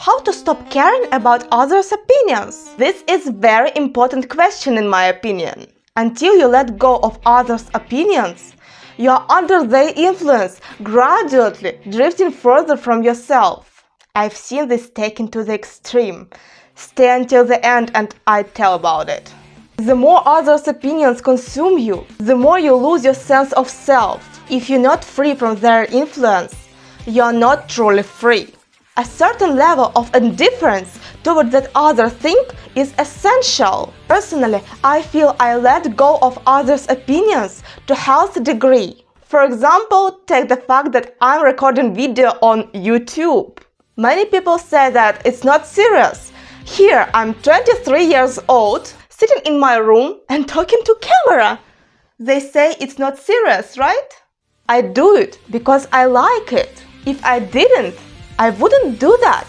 How to stop caring about others' opinions? This is a very important question in my opinion. Until you let go of others' opinions, you are under their influence, gradually drifting further from yourself. I've seen this taken to the extreme. Stay until the end and I tell about it. The more others' opinions consume you, the more you lose your sense of self. If you're not free from their influence, you're not truly free. A certain level of indifference toward that other thing is essential. Personally, I feel I let go of others' opinions to a healthy degree. For example, take the fact that I'm recording video on YouTube. Many people say that it's not serious. Here, I'm 23 years old, sitting in my room and talking to camera. They say it's not serious, right? I do it because I like it. If I didn't, I wouldn't do that.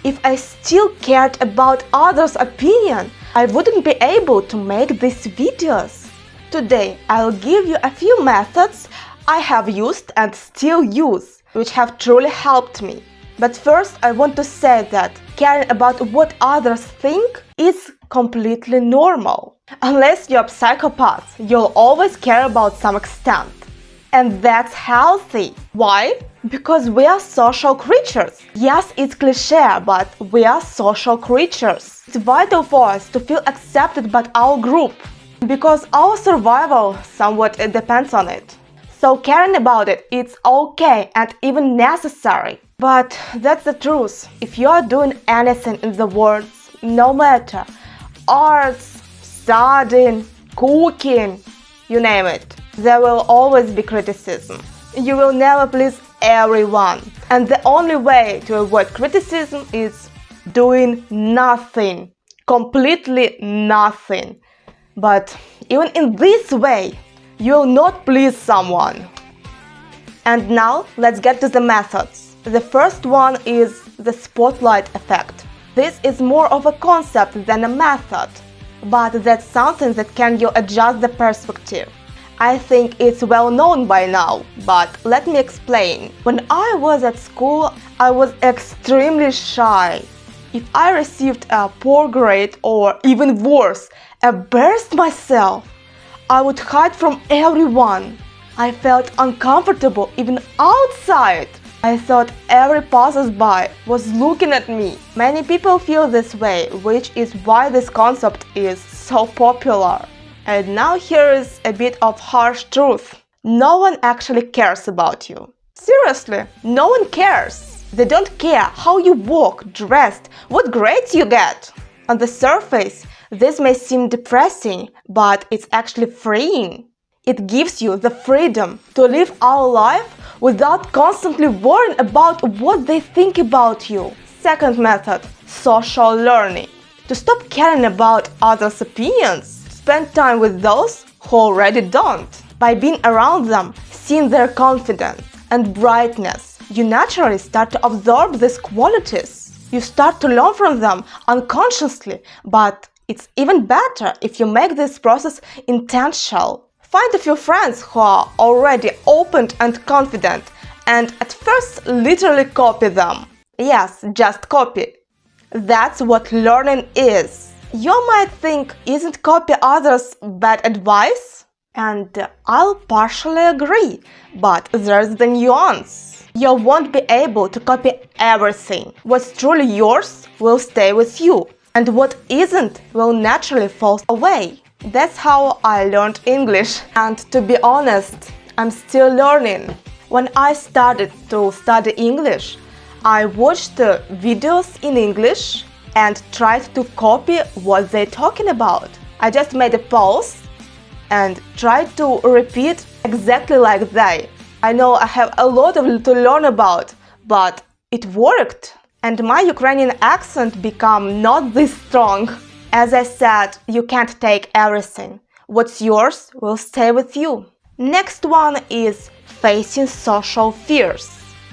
If I still cared about others' opinion, I wouldn't be able to make these videos. Today, I'll give you a few methods I have used and still use, which have truly helped me. But first, I want to say that caring about what others think is completely normal. Unless you're a psychopath, you'll always care about some extent. And that's healthy. Why? Because we are social creatures. Yes, it's cliché, but we are social creatures. It's vital for us to feel accepted by our group, because our survival somewhat depends on it. So caring about it, it's okay and even necessary. But that's the truth. If you are doing anything in the world, no matter arts, studying, cooking, you name it, there will always be criticism. You will never please everyone. And the only way to avoid criticism is doing nothing. Completely nothing. But even in this way, you will not please someone. And now let's get to the methods. The first one is the spotlight effect. This is more of a concept than a method, but that's something that can you adjust the perspective. I think it's well known by now, but let me explain. When I was at school, I was extremely shy. If I received a poor grade or even worse, embarrassed myself, I would hide from everyone. I felt uncomfortable even outside. I thought every passersby was looking at me. Many people feel this way, which is why this concept is so popular. And now here is a bit of harsh truth. No one actually cares about you. Seriously, no one cares. They don't care how you walk, dressed, what grades you get. On the surface, this may seem depressing, but it's actually freeing. It gives you the freedom to live our life without constantly worrying about what they think about you. Second method, social learning. To stop caring about others' opinions, spend time with those who already don't. By being around them, seeing their confidence and brightness, you naturally start to absorb these qualities. You start to learn from them unconsciously, but it's even better if you make this process intentional. Find a few friends who are already open and confident, and at first literally copy them. Yes, just copy. That's what learning is. You might think, isn't copy others bad advice? And I'll partially agree, but there's the nuance. You won't be able to copy everything. What's truly yours will stay with you, and what isn't will naturally fall away. That's how I learned English, and to be honest, I'm still learning. When I started to study English, I watched videos in English and tried to copy what they're talking about. I just made a pause and tried to repeat exactly like they. I know I have a lot to learn about, but it worked. And my Ukrainian accent became not this strong. As I said, you can't take everything. What's yours will stay with you. Next one is facing social fears.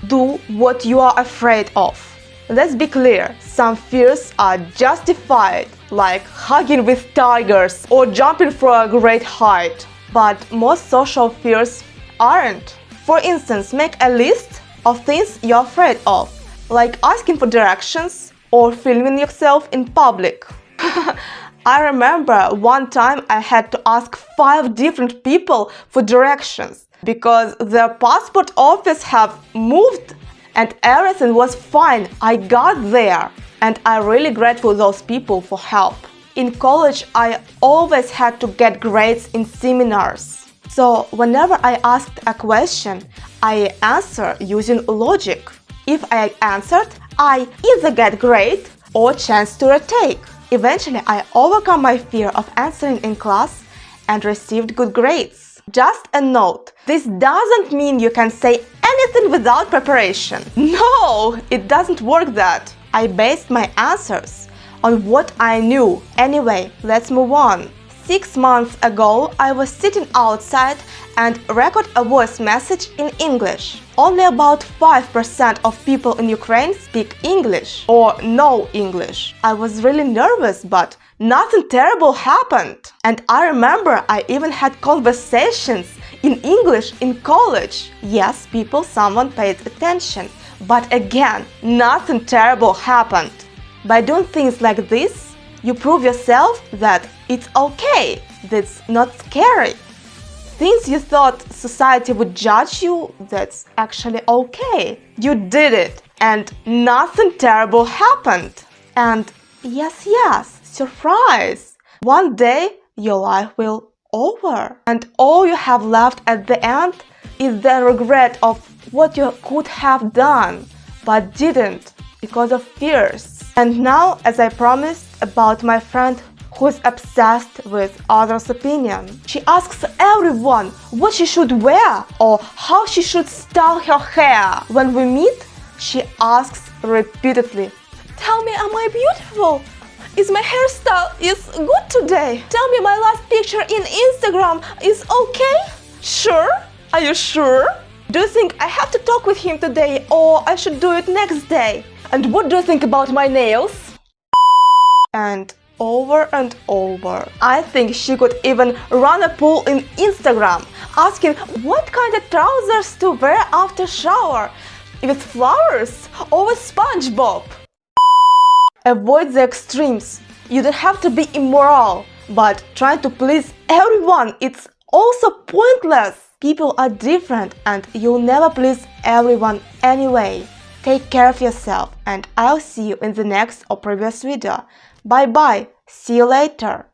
Do what you are afraid of. Let's be clear, some fears are justified, like hugging with tigers or jumping from a great height. But most social fears aren't. For instance, make a list of things you're afraid of, like asking for directions or filming yourself in public. I remember one time I had to ask 5 different people for directions because their passport office have moved and everything was fine. I got there and I'm really grateful to those people for help. In college, I always had to get grades in seminars. So whenever I asked a question, I answer using logic. If I answered, I either get grade or chance to retake. Eventually, I overcome my fear of answering in class and received good grades. Just a note, this doesn't mean you can say anything without preparation. No, it doesn't work that. I based my answers on what I knew. Anyway, let's move on. 6 months ago, I was sitting outside and recorded a voice message in English. Only about 5% of people in Ukraine speak English or know English. I was really nervous, but nothing terrible happened. And I remember I even had conversations in English in college. Yes, someone paid attention. But again, nothing terrible happened. By doing things like this, you prove yourself that it's okay, that's not scary. Things you thought society would judge you, that's actually okay. You did it, and nothing terrible happened. And yes, surprise! One day your life will over, and all you have left at the end is the regret of what you could have done, but didn't because of fears. And now, as I promised, about my friend who's obsessed with others' opinion. She asks everyone what she should wear or how she should style her hair. When we meet, she asks repeatedly, "Tell me, am I beautiful? Is my hairstyle good today? Tell me my last picture in Instagram is okay? Sure? Are you sure? Do you think I have to talk with him today or I should do it next day? And what do you think about my nails?" And over. I think she could even run a poll in Instagram asking what kind of trousers to wear after shower, with flowers or with SpongeBob. Avoid the extremes. You don't have to be immoral, but trying to please everyone, it's also pointless. People are different and you'll never please everyone anyway. Take care of yourself and I'll see you in the next or previous video. Bye bye. See you later.